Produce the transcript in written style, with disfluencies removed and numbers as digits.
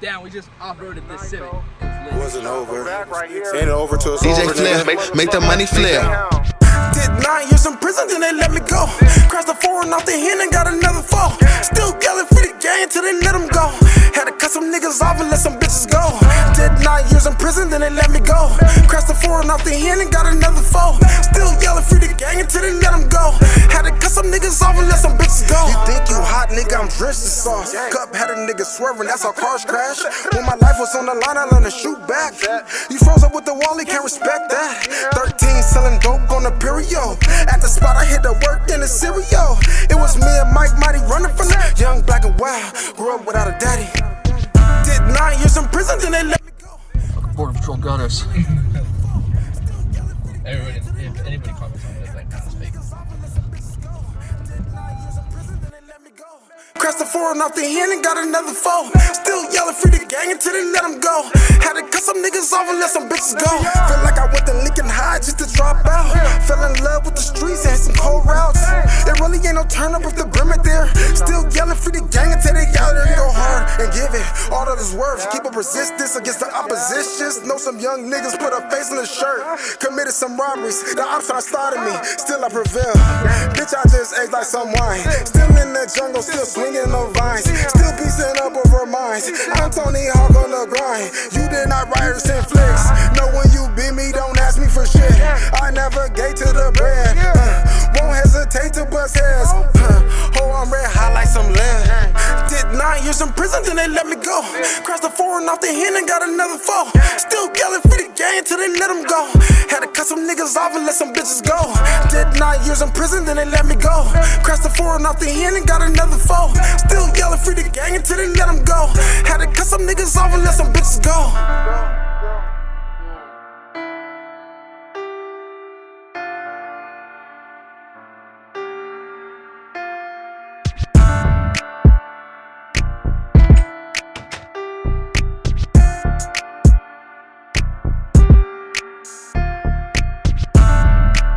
Damn, we just off-roaded this Civic. It wasn't over. Ain't over till it's DJ over. Flair, make the money flare. Did 9 years in prison, then they let me go. Crashed the foreign off the hand and got another fall. Still yelling for the gang till they let them go. Had to cut some niggas off and let some bitches go. Did 9 years in prison, then they let me go. Crashed the foreign off the hand and got another fall. Still yelling for the gang until they let them go. Had to cut some niggas off and let some bitches go. You think you hot, nigga, I'm drenched in sauce. Cup had a nigga swerving, that's how cars crash. When my life was on the line, I learned to shoot back. You froze up with the wall, he can't respect that. 13 selling dope on the period. At the spot, I hit the work in the cereal. It was me and Mike Mighty running from the young, black and wild. Grew up without a daddy. Did 9 years in prison, then they let me go. Border Patrol got us. Everybody, if anybody comments on this, like, nah, it's fake. Crashed the foreign off the hand and got another foe. Still yelling for the gang until they let them go. Had to cut some niggas off and let some bitches go. Feel like I went to Lincoln High just to drop out. Fell in love with the streets and had some cold routes. There really ain't no turn up if the brim it there. Still yelling for the gang until they out there and go hard and give it all that it's worth. Keep up resistance against the oppositions. Know some young niggas put a face on the shirt. Committed some robberies, the ops tryna start me. Still I prevail. Bitch, I just ate like some wine. Still in the jungle, still swinging no vines. Still piecing up over minds. I'm Tony Hawk on the grind. You did not write or send flicks. Know when you beat me, don't ask me for shit. I navigate to the bread. Won't hesitate to bust heads. Oh, I'm red hot like some lead. Did 9 years in prison, then they let me go. Crashed the foreign off the hand and got another fall. Still yelling for the gang till they let them go. Had to cut some niggas off and let some bitches go. Did 9 years in prison, then they let me go. Crashed the foreign off the hand and got another fall. Still yelling for the gang until they let them go. Had to cut some niggas off and let some bitches go.